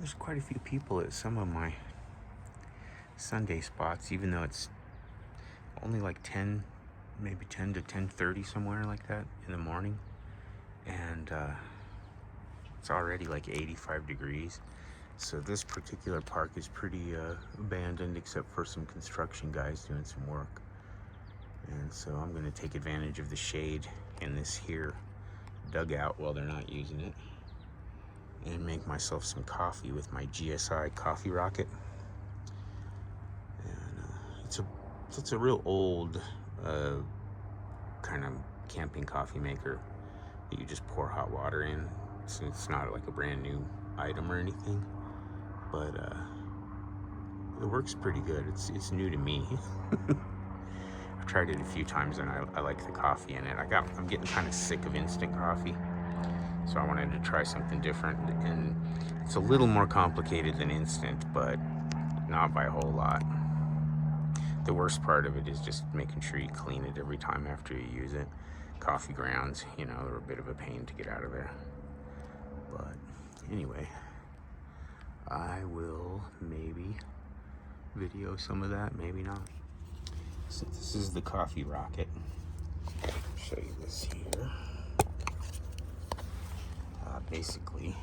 there's quite a few people at some of my Sunday spots, even though it's only like 10, maybe 10 to 10:30, somewhere like that in the morning. And it's already like 85 degrees. So this particular park is pretty abandoned, except for some construction guys doing some work. And so I'm going to take advantage of the shade in this here dugout while they're not using it, and make myself some coffee with my GSI Coffee Rocket. And it's a real old kind of camping coffee maker that you just pour hot water in. So it's not like a brand new item or anything, but it works pretty good. It's new to me. I've tried it a few times and I like the coffee in it. I'm getting kind of sick of instant coffee, so I wanted to try something different. And it's a little more complicated than instant, but not by a whole lot. The worst part of it is just making sure you clean it every time after you use it. Coffee grounds, you know, they're a bit of a pain to get out of there. But anyway, I will maybe video some of that, maybe not. So this is the Coffee Rocket. I'll show you this here. Basically,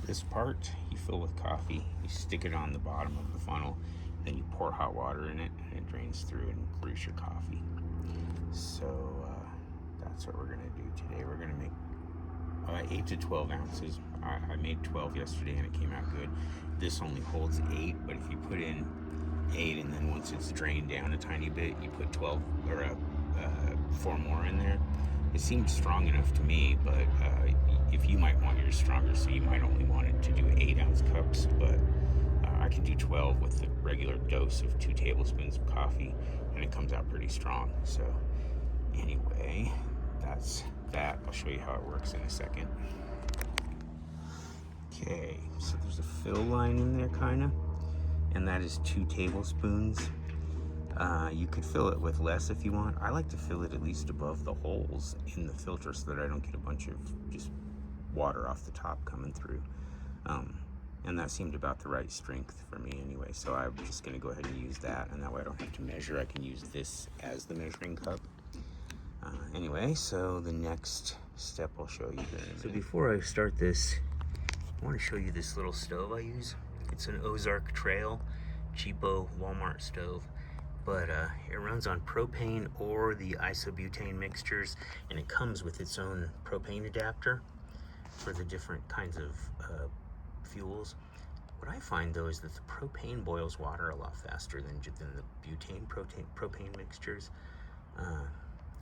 this part you fill with coffee, you stick it on the bottom of the funnel, then you pour hot water in it, and it drains through and brews your coffee. So that's what we're gonna do today. We're gonna make 8 to 12 ounces. I made 12 yesterday and it came out good. This only holds 8, but if you put in 8 and then once it's drained down a tiny bit, you put 12 or 4 more in there. It seemed strong enough to me, but if you might want yours stronger, so you might only want it to do 8-ounce cups, but I can do 12 with the regular dose of 2 tablespoons of coffee, and it comes out pretty strong. So anyway, that's that. I'll show you how it works in a second. Okay, so there's a fill line in there, kind of, and that is 2 tablespoons. You could fill it with less if you want. I like to fill it at least above the holes in the filter so that I don't get a bunch of just water off the top coming through. And that seemed about the right strength for me anyway, so I'm just going to go ahead and use that, and that way I don't have to measure. I can use this as the measuring cup. Anyway, so the next step I'll show you here in a minute. So before I start this, I want to show you this little stove I use. It's an Ozark Trail, cheapo Walmart stove. But it runs on propane or the isobutane mixtures, and it comes with its own propane adapter for the different kinds of fuels. What I find though is that the propane boils water a lot faster than the butane propane mixtures.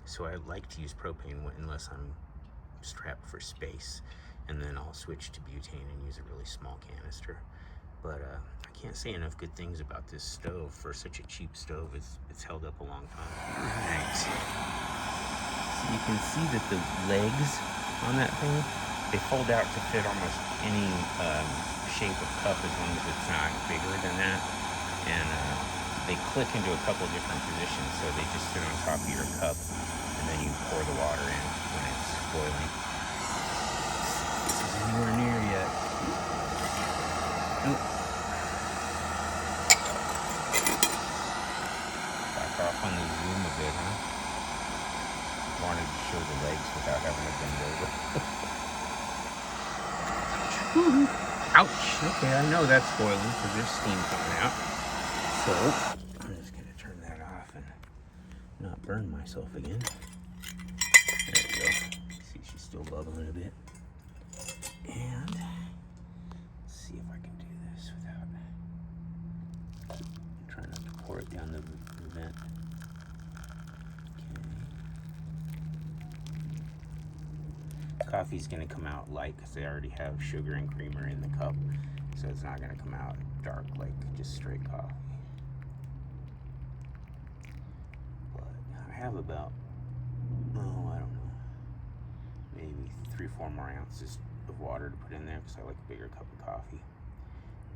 So I like to use propane unless I'm strapped for space, and then I'll switch to butane and use a really small canister. But I can't say enough good things about this stove. For such a cheap stove, it's held up a long time. Alright, so you can see that the legs on that thing, they fold out to fit almost any shape of cup, as long as it's not bigger than that. And they click into a couple different positions, so they just sit on top of your cup, and then you pour the water in when it's boiling. This isn't anywhere near yet. Nope. Back off on the zoom a bit, huh? Wanted to show the legs without having to bend over. Ouch! Okay, I know that's boiling because there's steam coming out. So I'm just gonna turn that off and not burn myself again. There we go. See, she's still bubbling a bit. And let's see if I can do this without trying not to pour it down the vent. Okay. Coffee's gonna come out light because they already have sugar and creamer in the cup, so it's not gonna come out dark like just straight coffee. But I have about, I don't know, maybe 3-4 more ounces of water to put in there because I like a bigger cup of coffee.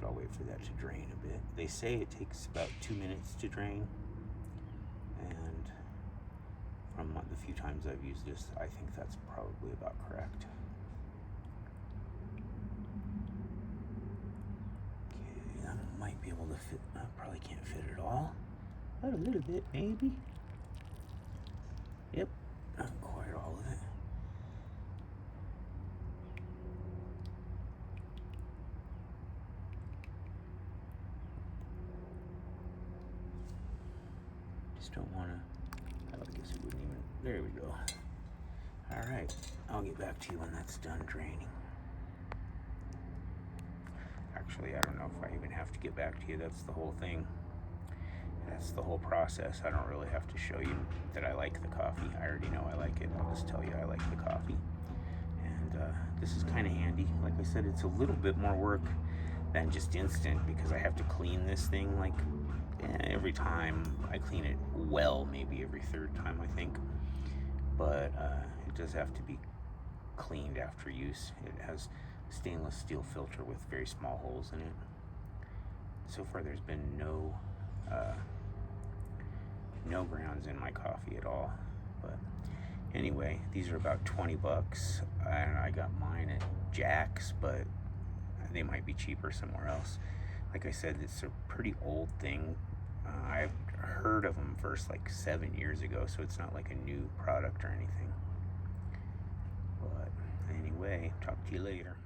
But I'll wait for that to drain a bit. They say it takes about 2 minutes to drain, and from the few times I've used this, I think that's probably about correct. might be able to fit, I probably can't fit it all, but a little bit maybe. Yep, not quite all of it. Just don't want to, I guess it wouldn't even, there we go. All right, I'll get back to you when that's done draining. Actually, I don't know if I even have to get back to you. That's the whole thing. That's the whole process. I don't really have to show you that I like the coffee. I already know I like it. I'll just tell you I like the coffee. And this is kind of handy. Like I said, it's a little bit more work than just instant because I have to clean this thing like every time. I clean it well, maybe every third time, I think. But it does have to be cleaned after use. It has a stainless steel filter with very small holes in it. So far there's been no grounds in my coffee at all. But anyway, these are about 20 bucks and I got mine at Jack's, but they might be cheaper somewhere else. Like I said, it's a pretty old thing. I've heard of them first like 7 years ago, so it's not like a new product or anything. But anyway, talk to you later.